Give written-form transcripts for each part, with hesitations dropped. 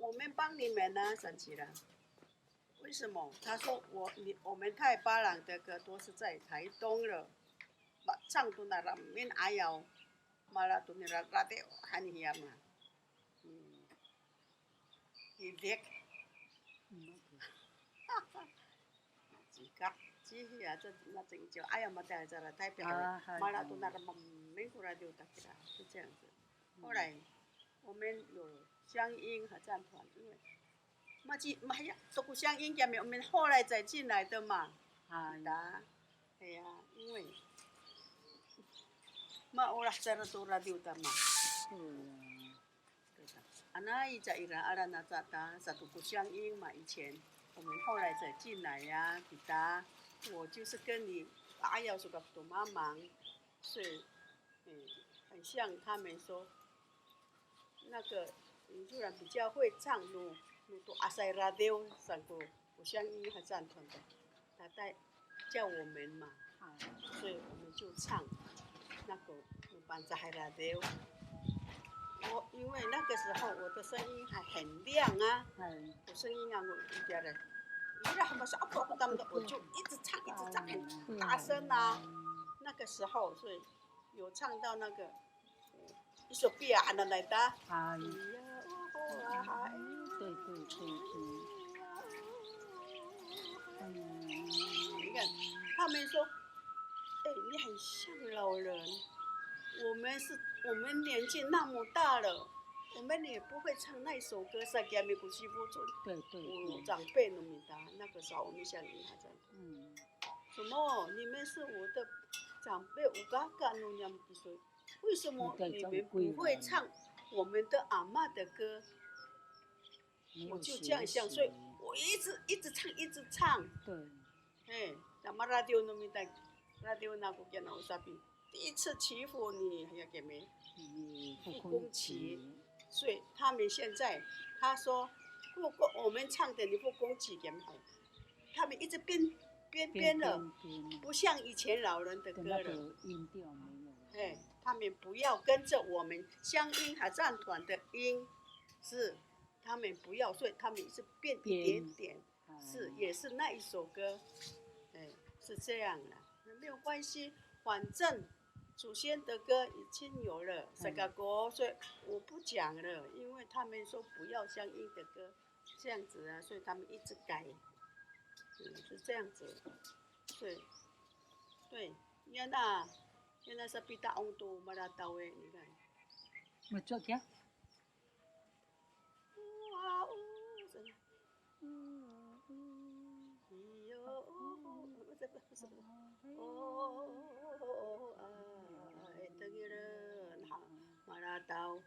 我们帮你们呢，神奇了。为什么？他说我们太巴朗的歌都是在台东了，唱都那面阿瑶，马拉都那拉的很严嘛，伊烈，只啊这那真就哎呀嘛在这了台北，马拉都那没过来就打起来，是这样子。后来我们有乡音合唱团，因为。嘛呀，都互相应验，我们后来才进来的嘛。的，系啊，因为嘛我啦在那多拉丢的嘛。anak ija ira ara na zata satu 不相应嘛，以前我们后来才进来呀，kita，我就是跟你阿瑶说个多帮忙，所以很像他们说那个你突然比较会唱咯。都阿塞拉丢上过不相应合唱团的，他带叫我们嘛，所以我们就唱那个班扎海拉丢。我因为那个时候我的声音还很亮啊，我声音啊我一点嘞，你让他们说啊不他们的，我就一直唱很大声啊。那个时候所以有唱到那个一首碧啊的来的。对，你看，他们说，你很像老人。我们年纪那么大了，我们也不会唱那首歌，萨吉亚米古西夫村。对。我长辈那么大，那个时候我们像你还在。什么？你们是我的长辈，我刚刚弄两几岁，为什么你们不会唱我们的阿嬷的歌？我就这样想，所以我一直唱。对。咱们拉丢那么大，拉丢那个叫那乌沙比，第一次祈福你还要给没？复工期，所以他们现在他说，如果我们唱的你复工期给没？他们一直编了，不像以前老人的歌了。音调没有。他们不要跟着我们乡音合唱团的音，是。他们不要，所以他们是变一点点，是也是那一首歌，是这样的，没有关系，反正祖先的歌已经有了，这个歌，所以我不讲了，因为他们说不要乡音的歌，这样子啊，所以他们一直改，是这样子，对，原来是比大翁多马拉刀诶，你看。我做嘅。Maratau,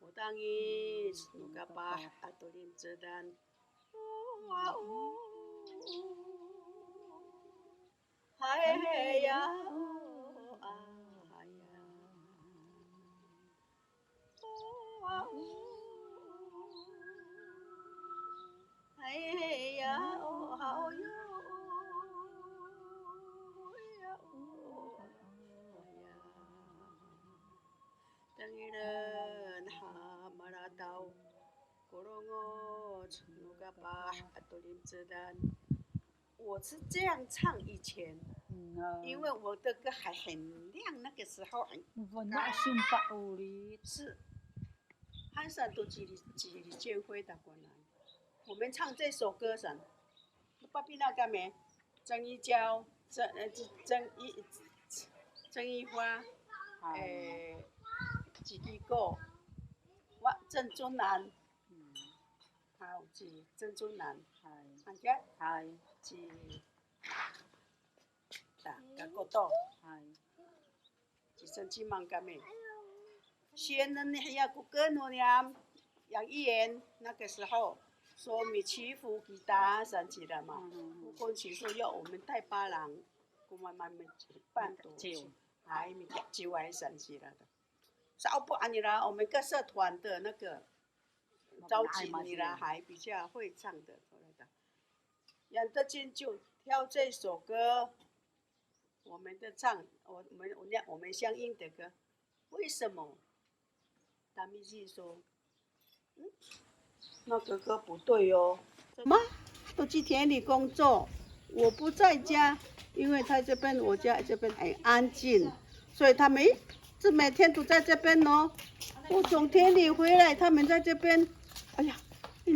utangis, nukapah atau limcedan. Hai ya, hai ya, hao yo. Tangiran ha maratau, korongo nukapah atau limcedan。我是这样唱以前，因为我的歌还很亮，那个时候很。是，汉山都几里建辉的过来，我们唱这首歌上，巴比那个没，曾一娇，曾一花，几个，郑中南，还有郑中南，安家，个多，几几万个没。先人还要个个诺念，杨一言那个时候说米祈福给大神奇了嘛，不过其实要我们带巴郎，我们办多，还米就还神奇了的。稍不安你啦，我们各社团的那个召集你啦，还比较会唱的，杨德金就挑这首歌，我们的唱，我们相应的歌，为什么？达米记说，那哥哥不对哦。妈，都去田里工作，我不在家，因为他这边我家这边很安静，所以他们每天都在这边哦。我从田里回来，他们在这边，哎呀，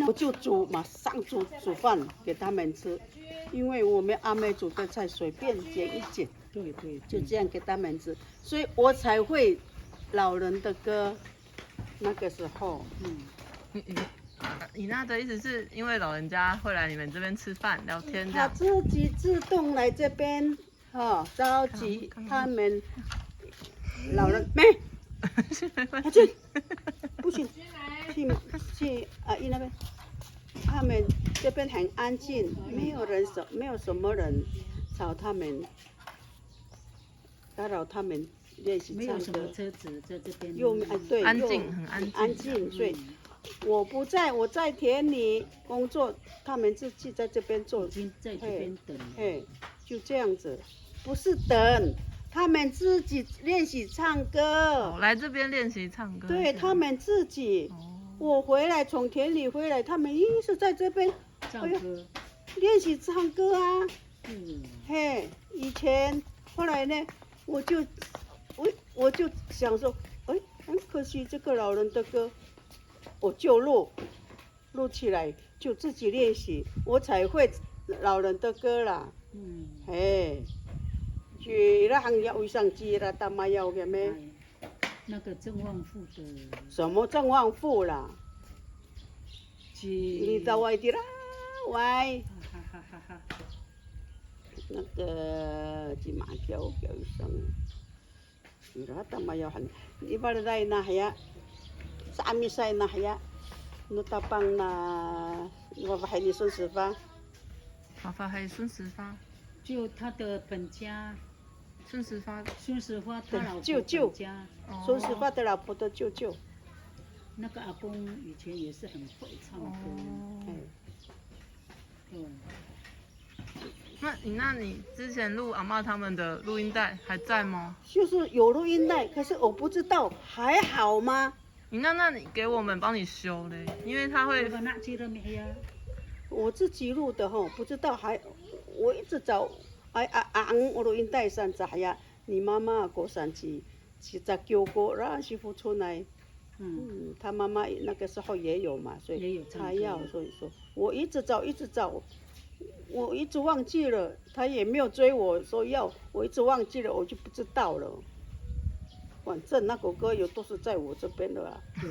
我就马上煮饭给他们吃，因为我们阿妹煮的菜随便捡一捡，对对，就这样给他们吃，所以我才会老人的歌。那个时候，你那的意思是因为老人家会来你们这边吃饭聊天这他样？自己自动来这边，召集他们老人没，他去，不行，去阿姨那边，他们这边很安静，没有什么人吵他们，打扰他们练习没唱歌。有什么车子在这边。对，安静，很安静，所以我不在，我在田里工作，他们自己在这边做，已经在这边等了。嘿，就这样子，不是等，他们自己练习唱歌。来这边练习唱歌。对他们自己，我回来从田里回来，他们一直在这边唱歌，练习唱歌啊。嗯，嘿，以前后来呢，我就想说，很可惜这个老人的歌，我就录起来，就自己练习，我才会老人的歌啦。嘿，去那行业卫生局啦，大妈要个咩？那个郑旺富的。什么郑旺富啦？你到外地啦，喂。哈哈哈哈。那个去马桥叫医生，你那大妈要很，你把那来那呀，啥米菜那呀，那大帮那，我还你孙师傅。华发还有孙石发，就他的本家。孙石发他老婆舅舅家。孙石发的老婆的舅舅。那个阿公以前也是很会唱歌。对。那你之前录阿嬷他们的录音带还在吗？就是有录音带，可是我不知道还好吗？那你给我们帮你修嘞，因为他会。我自己录的吼，不知道我一直找我录音带上找呀，你妈妈过山去在叫过让媳妇出来。他妈妈那个时候也有嘛，所以他要，所以说我一直找，我一直忘记了，他也没有追我说要，我一直忘记了，我就不知道了。反正那个歌都是在我这边的啦。对。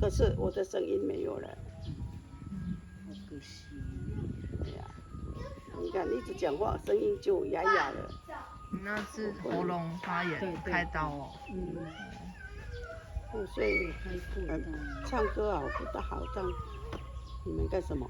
可是我的声音没有了。好可惜。哎呀，你看一直讲话，声音就哑哑了。那是喉咙发炎，开刀哦。所以唱歌好不大好唱。你们干什么？